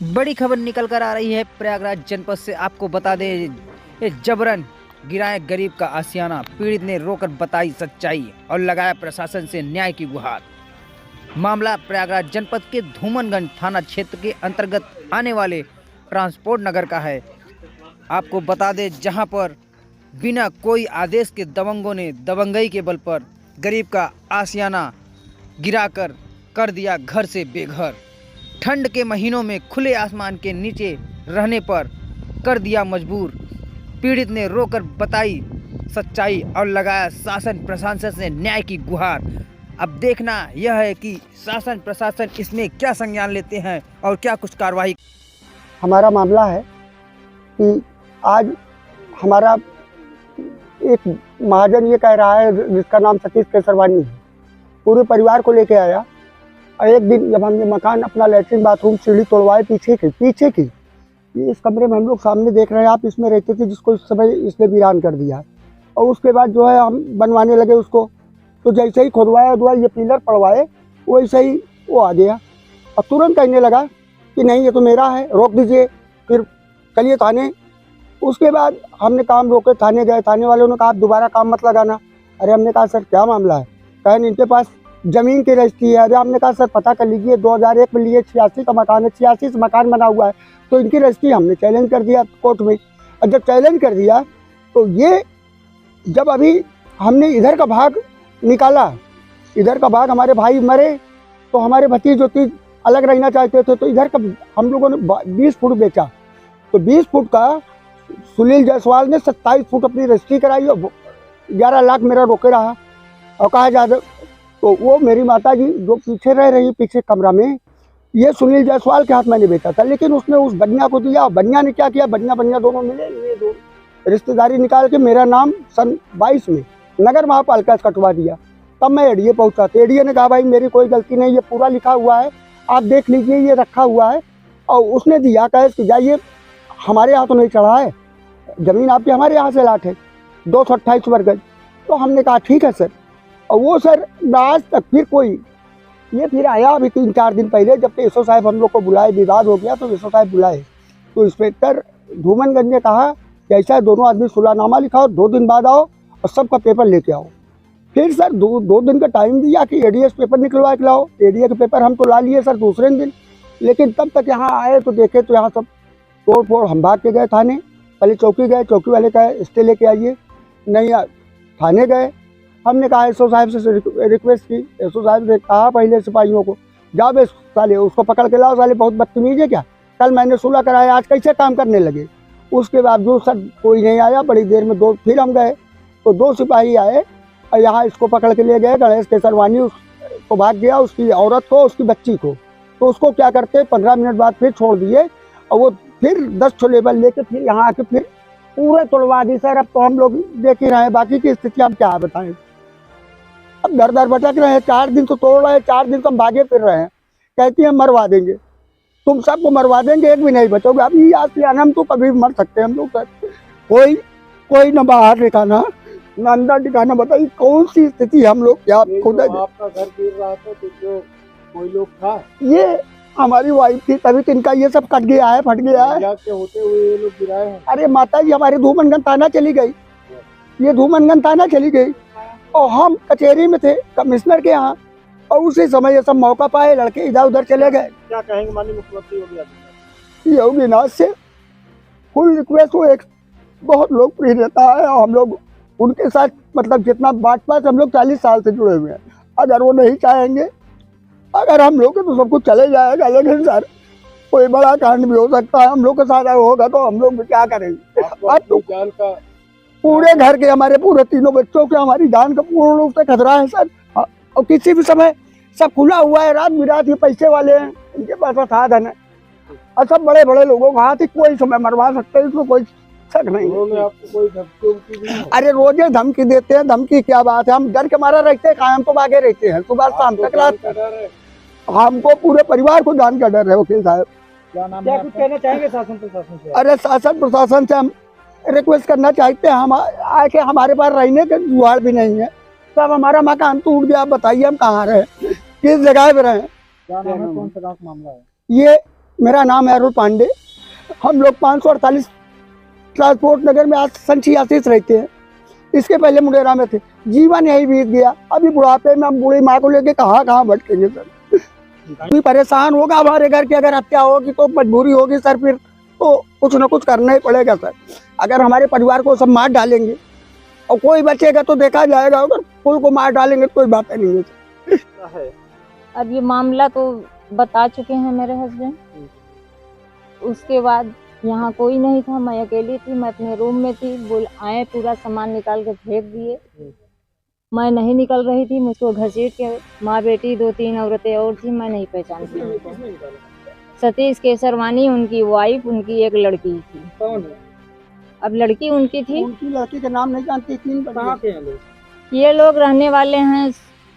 बड़ी खबर निकल कर आ रही है प्रयागराज जनपद से। आपको बता दें, ये जबरन गिराए गरीब का आशियाना। पीड़ित ने रोकर बताई सच्चाई और लगाया प्रशासन से न्याय की गुहार। मामला प्रयागराज जनपद के धूमनगंज थाना क्षेत्र के अंतर्गत आने वाले ट्रांसपोर्ट नगर का है। आपको बता दें, जहां पर बिना कोई आदेश के दबंगों ने दबंगई के बल पर गरीब का आशियाना गिराकर कर दिया घर से बेघर। ठंड के महीनों में खुले आसमान के नीचे रहने पर कर दिया मजबूर। पीड़ित ने रोकर बताई सच्चाई और लगाया शासन प्रशासन से न्याय की गुहार। अब देखना यह है कि शासन प्रशासन इसमें क्या संज्ञान लेते हैं और क्या कुछ कार्रवाई। हमारा मामला है कि आज हमारा एक महाजन ये कह रहा है, जिसका नाम सतीश केसरवानी है, पूरे परिवार को लेके आया। और एक दिन जब हमने मकान अपना लैट्रिन बाथरूम सीढ़ी तोड़वाए पीछे की ये इस कमरे में हम लोग सामने देख रहे हैं, आप इसमें रहते थे, जिसको इस समय इसने वीरान कर दिया। और उसके बाद जो है हम बनवाने लगे उसको, तो जैसे ही खुदवाया ये पिलर पड़वाए वैसे ही वो आ गया और तुरंत कहने लगा कि नहीं ये तो मेरा है, रोक दीजिए, फिर चलिए थाने। उसके बाद हमने काम रोके, थाने गए। थाने वालों ने कहा आप दोबारा काम मत लगाना। अरे हमने कहा सर क्या मामला है? कहें इनके पास ज़मीन की रजिस्ट्री है। अरे हमने कहा सर पता कर लीजिए, 2001 में लिए 86 का मकान है, 86 से मकान बना हुआ है, तो इनकी रजिस्ट्री हमने चैलेंज कर दिया कोर्ट में। और जब चैलेंज कर दिया तो ये जब अभी हमने इधर का भाग निकाला, इधर का भाग हमारे भाई मरे तो हमारे भतीजे अलग रहना चाहते थे, तो इधर का हम लोगों ने 20 फुट बेचा। तो 20 फुट का सुनील जायसवाल ने 27 फुट अपनी रजिस्ट्री कराई और 11 लाख मेरा रोके रहा। और कहा जाए तो वो मेरी माता जी जो पीछे रह रही पीछे कमरा में, ये सुनील जायसवाल के हाथ मैंने बेचा था, लेकिन उसने उस बनिया को दिया। और बनिया ने क्या किया, बनिया दोनों मिले, ये दो रिश्तेदारी निकाल के मेरा नाम सन 22 में नगर महापालिका से कटवा दिया। तब मैं एडीए पहुंचा, तो एडीए ने कहा भाई मेरी कोई गलती नहीं, ये पूरा लिखा हुआ है, आप देख लीजिए, ये रखा हुआ है। और उसने दिया कहे कि जाइए, हमारे यहाँ तो नहीं चढ़ा है, ज़मीन आपकी हमारे यहाँ से लाट है 228 वर्ग गज। तो हमने कहा ठीक है सर। और वो सर आज तक फिर कोई ये फिर आया अभी 3-4 दिन पहले, जब एसओ साहब हम लोग को बुलाए, विवाद हो गया तो एसओ साहब बुलाए, तो इंस्पेक्टर धूमनगंज ने कहा कि ऐसा दोनों आदमी सुलहनामा लिखाओ, 2 दिन बाद आओ और सबका पेपर लेके आओ। फिर सर 2 दिन का टाइम दिया कि एडीएस पेपर निकलवा के लाओ। एडीए के पेपर हम तो ला लिए सर दूसरे दिन, लेकिन तब तक यहाँ आए तो देखे तो यहाँ सब तोड़ फोड़। हम भाग के गए थाने, पहले चौकी गए, चौकी वाले कहे स्टे लेके आइए, नहीं थाने गए। हमने कहा एसओ साहब से रिक्वेस्ट की, एसओ साहब ने कहा पहले सिपाहियों को जाओ बे साले उसको पकड़ के लाओ, साले बहुत बदतमीज है क्या, कल मैंने सुलह कराया, आज कैसे काम करने लगे। उसके बावजूद सर कोई नहीं आया। बड़ी देर में फिर हम गए तो 2 सिपाही आए और यहाँ इसको पकड़ के ले गए। गणेश केसरवानी उसको भाग गया, उसकी औरत को, उसकी बच्ची को। तो उसको क्या करते 15 मिनट बाद फिर छोड़ दिए और वो फिर 10 ठो लेबर लेके फिर यहाँ आके फिर पूरे तोड़वा दी सर। अब तो हम लोग देख ही रहे हैं, बाकी की स्थिति हम क्या बताएं। अब दर दर भटक रहे हैं, 4 दिन तो तोड़ रहे हैं, 4 दिन तो हम भागे फिर रहे हैं। कहती हैं मरवा देंगे, तुम सबको मरवा देंगे, एक भी नहीं बचोगे। अभी आज से हम तो कभी मर सकते हैं हम लोग सर। कोई ना बाहर ठिकाना ना अंदर ठिकाना। बताइए कौन सी स्थिति हम लोग क्या खुद। आपका घर गिर रहा था तो जो कोई लोग था, ये हमारी वाइफ थी, तभी तो इनका ये सब कट गया है, फट गया है। के होते हुए ये लोग गिराए हैं। अरे माता जी हमारे धूमनगंज थाना चली गई, ये धूमनगंज थाना चली गई और हम कचहरी में थे कमिश्नर के यहाँ, और उसी समय ये सब मौका पाए, लड़के इधर उधर चले गए। क्या कहेंगे माननीय मुख्यमंत्री योगी आदित्यनाथ? योगी नाथ से फुल रिक्वेस्ट, वो एक बहुत लोकप्रिय नेता है और हम लोग उनके साथ मतलब जितना भाजपा से हम लोग 40 साल से जुड़े हुए हैं। अगर वो नहीं चाहेंगे, अगर हम लोग तो सब कुछ चले जाएगा, लेकिन सर कोई बड़ा कांड भी हो सकता है हम लोग के साथ होगा, तो हम लोग क्या करेंगे। अब तो जान का पूरे घर के, हमारे पूरे 3 बच्चों के, हमारी जान का पूर्ण रूप से खतरा है सर। और किसी भी समय सब खुला हुआ है, रात बिरात, ये पैसे वाले हैं, इनके पास साधन है और सब बड़े बड़े लोगों का हाथ ही कोई समय मरवा सकते हैं, इसमें कोई शक नहीं। उन्होंने आपको कोई धमकी दी? अरे रोजे धमकी देते हैं, धमकी क्या बात है, हम डर के मारा रहते हैं, कायम तो भागे रहते हैं सुबह शाम तक रात। हमको पूरे परिवार को जान का डर है वकील साहब। क्या कुछ कहना चाहेंगे शासन प्रशासन से? अरे शासन प्रशासन से हम रिक्वेस्ट करना चाहते हैं, हम आके हमारे पास रहने के जुगाड़ भी नहीं है। सब हमारा मकान टूट गया, बताइए हम कहाँ रहे, किस जगह पे रहे। क्या नाम है, कौन सा गाँव का मामला है? ये मेरा नाम है अरुण पांडे। हम लोग 548 ट्रांसपोर्ट नगर में आज सन 86 रहते हैं। इसके पहले मुंडेरा में थे। जीवन यही बीत गया। अभी बुढ़ापे में हम बूढ़ी माँ को लेके कहाँ कहाँ भटकेंगे सर। कोई परेशान होगा, हमारे घर की अगर हत्या होगी तो मजबूरी होगी सर, फिर तो कुछ ना कुछ करना ही पड़ेगा सर। अगर हमारे परिवार को सब मार डालेंगे और कोई बचेगा तो देखा जाएगा, अगर कुल को मार डालेंगे तो कोई बात नहीं है सर। अब ये मामला तो बता चुके हैं मेरे हस्बैंड। उसके बाद यहाँ कोई नहीं था, मैं अकेली थी, मैं अपने रूम में थी। बोल आए, पूरा सामान निकाल के फेंक दिए। मैं नहीं निकल रही थी, मुझको घसीट के माँ बेटी 2-3 औरतें और थी, मैं नहीं पहचानती उनको। सतीश केसरवानी उनकी वाइफ, उनकी एक लड़की थी। कौन है? अब लड़की उनकी थी। उनकी लड़की का नाम नहीं जानती। कहाँ के हैं लोग? ये लोग रहने वाले हैं,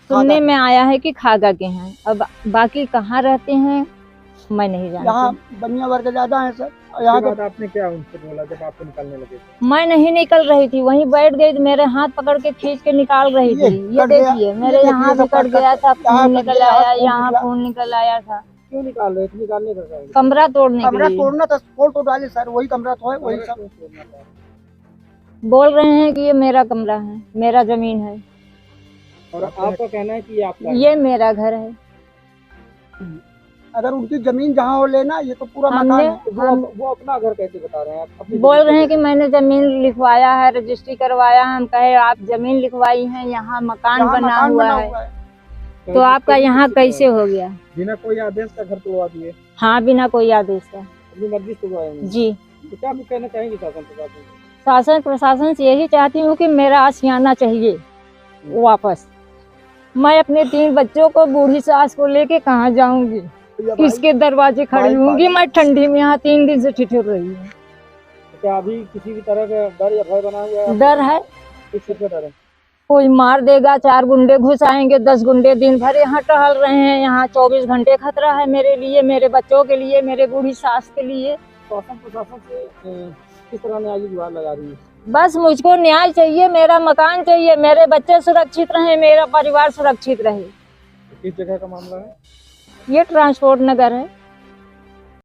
सुनने में आया है कि खागा के हैं। अब बाकी कहाँ रहते हैं मैं नहीं यहाँ जानती। बनिया वर्ग ज्यादा है सर। यहाँ उसके के बाद आपने क्या उनसे बोला जब आपको निकलने लगे थे? मैं नहीं निकल रही थी, वहीं बैठ गई, मेरे हाथ पकड़ के खींच के निकाल रही थी। ये कट गया, देखिए, मेरे ये यहाँ देखिए, भी कट सब गया था, यहाँ खून कट निकल गया, आया, खून यहाँ निकला। खून निकल आया था। क्यों निकाल रहे थे? निकालने का क्या? कमरा तोड़ने कमरा के लिए तोड़ना था, फोड़ तो डाले सर, वही कमरा तो है, वही सब। बोल रहे हैं कि ये मेरा कमरा है, मेरा जमीन है, और आपका कहना है कि ये आपका है? ये मेरा घर है। अगर उनकी जमीन जहाँ हो लेना, ये तो पूरा मकान हमने है। तो हम वो अपना घर कैसे बता रहे हैं? आप अपनी बोल जमीन रहे हैं कैसे कि मैंने जमीन लिखवाया है, रजिस्ट्री करवाया है। हम कहे आप जमीन लिखवाई है, यहाँ मकान यहाँ बना मकान हुआ बना है, हुआ है। तो तो आपका यहाँ कैसे हो गया? बिना कोई आदेश का घर तोड़वा दिए? हाँ, बिना कोई आदेश का। अपनी मर्जी से तोड़वाएंगे? जी, तो क्या आप कहना चाहेंगे शासन प्रशासन को? शासन प्रशासन से यही चाहती हूँ कि मेरा आशियाना चाहिए वापस। मैं अपने 3 बच्चों को, बूढ़ी सास को लेके कहाँ जाऊंगी? किसके दरवाजे खड़ी होंगी? मैं ठंडी में यहाँ 3 दिन से ठिठुर रही हूँ। क्या अभी किसी भी तरह का डर या भय बना हुआ है? डर है, किस चीज़ का डर है? कोई मार देगा, 4 गुंडे घुस आएंगे, 10 गुंडे दिन भर यहाँ टहल रहे हैं। यहाँ 24 घंटे खतरा है मेरे लिए, मेरे बच्चों के लिए, मेरे बूढ़ी सास के लिए। शासन प्रशासन से किस तरह न्याय की गुहार लगा रही है? बस मुझको न्याय चाहिए, मेरा मकान चाहिए, मेरे बच्चे सुरक्षित रहें, मेरा परिवार सुरक्षित रहे। किस जगह का मामला है? ये ट्रांसपोर्ट नगर है।